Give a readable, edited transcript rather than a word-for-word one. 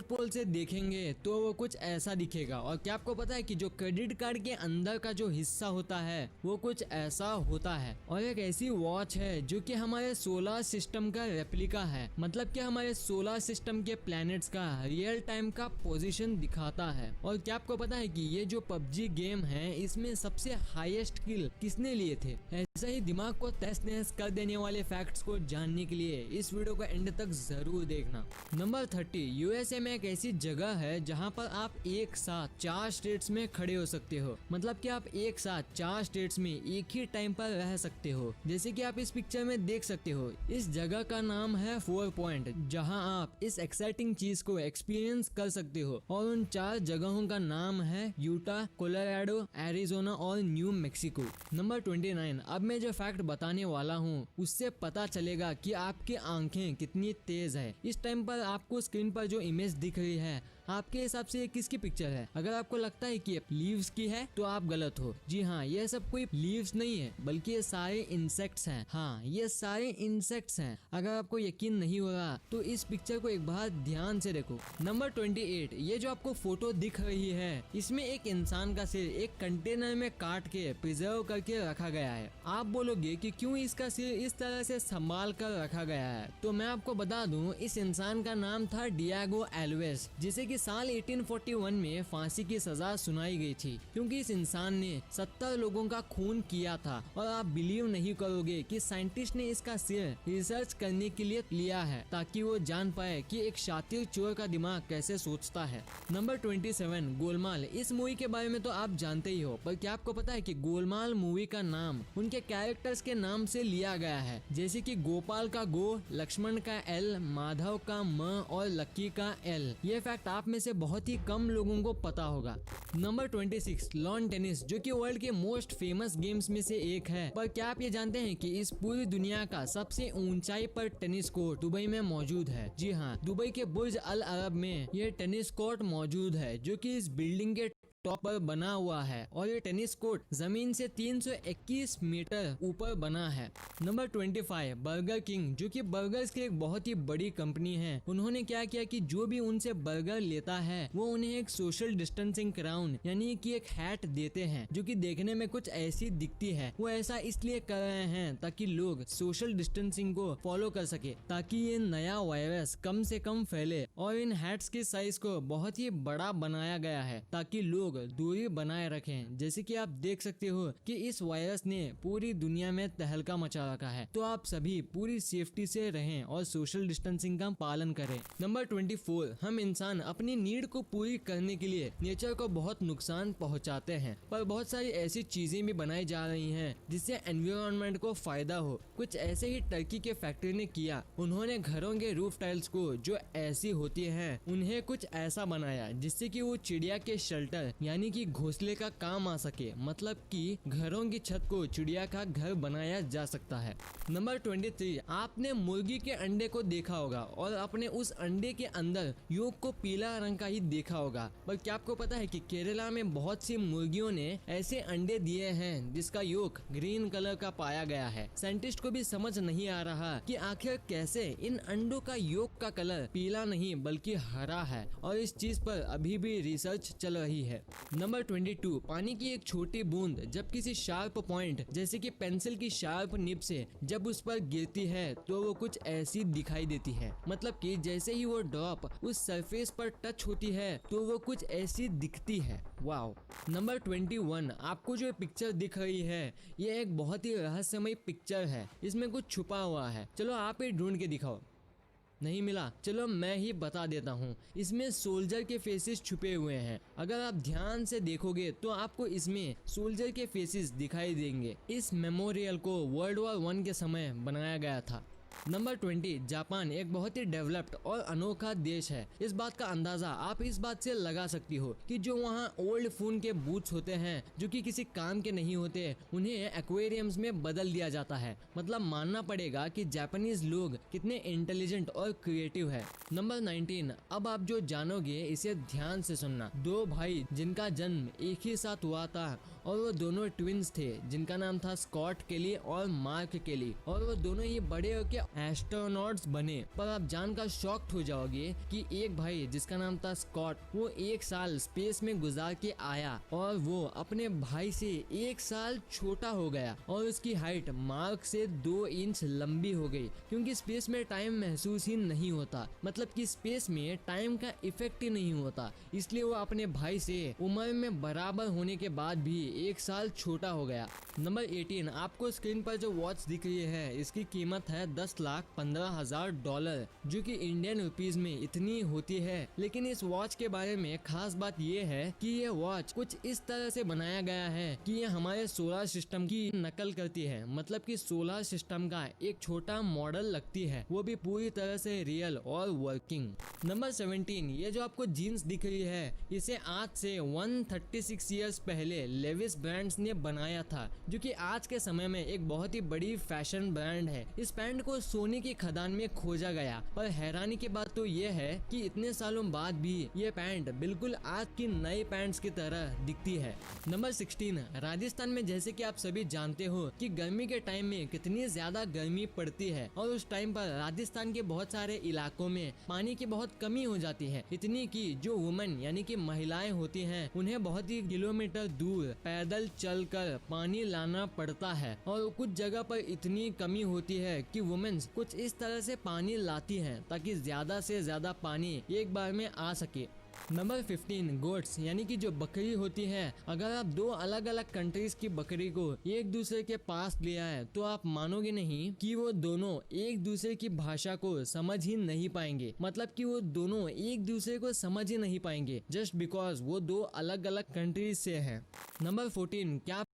पोल से देखेंगे तो वो कुछ ऐसा दिखेगा। और क्या आपको पता है कि जो क्रेडिट कार्ड के अंदर का जो हिस्सा होता है वो कुछ ऐसा होता है। और एक ऐसी वॉच है जो कि हमारे सोलर सिस्टम का रेप्लिका है, मतलब कि हमारे सोलर सिस्टम के प्लैनेट्स का रियल टाइम का पोजीशन दिखाता है। और क्या आपको पता है कि ये जो पबजी गेम है इसमें सबसे हाईएस्ट किल किसने लिए थे? ऐसा ही दिमाग को तहस नहस कर देने वाले फैक्ट्स को जानने के लिए इस वीडियो को एंड तक जरूर देखना। नंबर 30, यूएसए में एक ऐसी जगह है जहां पर आप एक साथ 4 स्टेट्स में खड़े हो सकते हो, मतलब कि आप एक साथ 4 स्टेट्स में एक ही टाइम पर रह सकते हो। जैसे कि आप इस पिक्चर में देख सकते हो, इस जगह का नाम है 4 पॉइंट, जहां आप इस एक्साइटिंग चीज को एक्सपीरियंस कर सकते हो। और उन 4 जगहों का नाम है यूटा, कोलोराडो, एरिजोना और न्यू मैक्सिको। नंबर 29, अब मैं जो फैक्ट बताने वाला हूँ उससे पता चलेगा कि आपकी आंखें कितनी तेज है। इस टाइम पर आपको स्क्रीन पर जो इमेज दिख रही है आपके हिसाब से ये किसकी पिक्चर है? अगर आपको लगता है कि ये लीव्स की है तो आप गलत हो। जी हाँ, ये सब कोई लीव्स नहीं है बल्कि ये सारे इंसेक्ट्स हैं। हाँ, ये सारे इंसेक्ट्स हैं। अगर आपको यकीन नहीं हो रहा तो इस पिक्चर को एक बार ध्यान से देखो। नंबर 28, ये जो आपको फोटो दिख रही है इसमें एक इंसान का सिर एक कंटेनर में काट के प्रिजर्व करके रखा गया है। आप बोलोगे कि क्यों इसका सिर इस तरह से संभाल कर रखा गया है, तो मैं आपको बता दूं, इस इंसान का नाम था डिएगो एल्वेस, जिसे कि साल 1841 में फांसी की सजा सुनाई गई थी, क्योंकि इस इंसान ने 70 लोगों का खून किया था। और आप बिलीव नहीं करोगे कि साइंटिस्ट ने इसका सिर रिसर्च करने के लिए लिया है ताकि वो जान पाए कि एक शातिर चोर का दिमाग कैसे सोचता है। नंबर 27, गोलमाल। इस मूवी के बारे में तो आप जानते ही हो, पर क्या आपको पता है कि गोलमाल मूवी का नाम उनके कैरेक्टर्स के नाम से लिया गया है, जैसे कि गोपाल का गो, लक्ष्मण का एल, माधव का म और लक्की का एल। ये फैक्ट आप में से बहुत ही कम लोगों को पता होगा। नंबर 26, लॉन टेनिस, जो कि वर्ल्ड के मोस्ट फेमस गेम्स में से एक है। पर क्या आप ये जानते हैं कि इस पूरी दुनिया का सबसे ऊंचाई पर टेनिस कोर्ट दुबई में मौजूद है? जी हाँ, दुबई के बुर्ज अल अरब में ये टेनिस कोर्ट मौजूद है, जो कि इस बिल्डिंग के टॉप पर बना हुआ है। और ये टेनिस कोर्ट जमीन से 321 मीटर ऊपर बना है। नंबर 25, बर्गर किंग, जो कि बर्गर्स की एक बहुत ही बड़ी कंपनी है। उन्होंने क्या किया कि जो भी उनसे बर्गर लेता है वो उन्हें एक सोशल डिस्टेंसिंग क्राउन यानी कि एक हैट देते हैं, जो कि देखने में कुछ ऐसी दिखती है। वो ऐसा इसलिए कर रहे हैं ताकि लोग सोशल डिस्टेंसिंग को फॉलो कर सके, ताकि ये नया वायरस कम से कम फैले। और इन हैट्स के साइज को बहुत ही बड़ा बनाया गया है ताकि लोग दूरी बनाए रखें। जैसे कि आप देख सकते हो कि इस वायरस ने पूरी दुनिया में तहलका मचा रखा है, तो आप सभी पूरी सेफ्टी से रहें और सोशल डिस्टेंसिंग का पालन करें। नंबर 24, हम इंसान अपनी नीड को पूरी करने के लिए नेचर को बहुत नुकसान पहुंचाते हैं, पर बहुत सारी ऐसी चीजें भी बनाई जा रही हैं जिससे एनवायरनमेंट को फायदा हो। कुछ ऐसे ही टर्की के फैक्ट्री ने किया। उन्होंने घरों के रूफ टाइल्स को जो ऐसी होती हैं उन्हें कुछ ऐसा बनाया जिससे कि वो चिड़िया के शेल्टर यानी कि घोंसले का काम आ सके, मतलब कि घरों की छत को चिड़िया का घर बनाया जा सकता है। नंबर 23, आपने मुर्गी के अंडे को देखा होगा और अपने उस अंडे के अंदर योक को पीला रंग का ही देखा होगा, पर क्या आपको पता है कि केरला में बहुत सी मुर्गियों ने ऐसे अंडे दिए हैं जिसका योक ग्रीन कलर का पाया गया है। साइंटिस्ट को भी समझ नहीं आ रहा कि आखिर कैसे इन अंडों का योक का कलर पीला नहीं बल्कि हरा है, और इस चीज पर अभी भी रिसर्च चल रही है। नंबर 22, पानी की एक छोटी बूंद जब किसी शार्प पॉइंट जैसे कि पेंसिल की शार्प निब से जब उस पर गिरती है तो वो कुछ ऐसी दिखाई देती है, मतलब कि जैसे ही वो ड्रॉप उस सरफेस पर टच होती है तो वो कुछ ऐसी दिखती है। वाओ। नंबर 21, आपको जो पिक्चर दिख रही है ये एक बहुत ही रहस्यमय पिक्चर है, इसमें कुछ छुपा हुआ है। चलो आप ही ढूंढ के दिखाओ। नहीं मिला? चलो मैं ही बता देता हूँ। इसमें सोल्जर के फेसेस छुपे हुए हैं। अगर आप ध्यान से देखोगे तो आपको इसमें सोल्जर के फेसेस दिखाई देंगे। इस मेमोरियल को वर्ल्ड वॉर 1 के समय बनाया गया था। नंबर 20, जापान एक बहुत ही डेवलप्ड और अनोखा देश है। इस बात का अंदाजा आप इस बात से लगा सकती हो कि जो वहाँ ओल्ड फोन के बूथ्स होते हैं जो कि किसी काम के नहीं होते, उन्हें एक्वेरियम्स में बदल दिया जाता है। मतलब मानना पड़ेगा कि जापानीज लोग कितने इंटेलिजेंट और क्रिएटिव है। नंबर 19, अब आप जो जानोगे इसे ध्यान से सुनना। 2 भाई जिनका जन्म एक ही साथ हुआ था और वो दोनों ट्विंस थे जिनका नाम था स्कॉट केली और मार्क केली, और वो दोनों ही बड़े होके एस्ट्रोनॉट्स बने। पर आप जानकर शॉक्ड हो जाओगे कि एक भाई जिसका नाम था स्कॉट, वो 1 साल स्पेस में गुजार के आया और वो अपने भाई से 1 साल छोटा हो गया और उसकी हाइट मार्क से 2 इंच लंबी हो गई, क्योंकि स्पेस में टाइम महसूस ही नहीं होता, मतलब कि स्पेस में टाइम का इफेक्ट ही नहीं होता, इसलिए वो अपने भाई से उम्र में बराबर होने के बाद भी 1 साल छोटा हो गया। नंबर 18, आपको स्क्रीन पर जो वॉच दिख रही है इसकी कीमत है $10,15,000, जो कि इंडियन रुपीज में इतनी होती है। लेकिन इस वॉच के बारे में खास बात ये है कि ये वॉच कुछ इस तरह से बनाया गया है कि ये हमारे सोलर सिस्टम की नकल करती है, मतलब कि सोलर सिस्टम का एक छोटा मॉडल लगती है, वो भी पूरी तरह से रियल और वर्किंग। नंबर 17, ये जो आपको जीन्स दिख रही है इसे आज से 136 ईयर्स पहले लेविस ब्रांड्स ने बनाया था, जो कि आज के समय में एक बहुत ही बड़ी फैशन ब्रांड है। इस पैंट को सोने की खदान में खोजा गया, पर हैरानी की बात तो ये है कि इतने सालों बाद भी ये पैंट बिल्कुल आज की नई पैंट्स की तरह दिखती है। नंबर 16, राजस्थान में जैसे कि आप सभी जानते हो कि गर्मी के टाइम में कितनी ज्यादा गर्मी पड़ती है और उस टाइम पर राजस्थान के बहुत सारे इलाकों में पानी की बहुत कमी हो जाती है, इतनी कि जो वुमेन यानी कि महिलाएं होती हैं उन्हें बहुत ही किलोमीटर दूर पैदल चलकर पानी लाना पड़ता है, और कुछ जगह पर इतनी कमी होती है कि वुमेन्स कुछ इस तरह से पानी लाती हैं ताकि ज्यादा से ज्यादा पानी एक बार में आ सके। नंबर 15, गोट्स यानी कि जो बकरी होती है, अगर आप 2 अलग अलग कंट्रीज की बकरी को एक दूसरे के पास ले आए तो आप मानोगे नहीं कि वो दोनों एक दूसरे की भाषा को समझ ही नहीं पाएंगे, मतलब कि वो दोनों एक दूसरे को समझ ही नहीं पाएंगे जस्ट बिकॉज वो 2 अलग अलग कंट्रीज से हैं। नंबर 14, क्या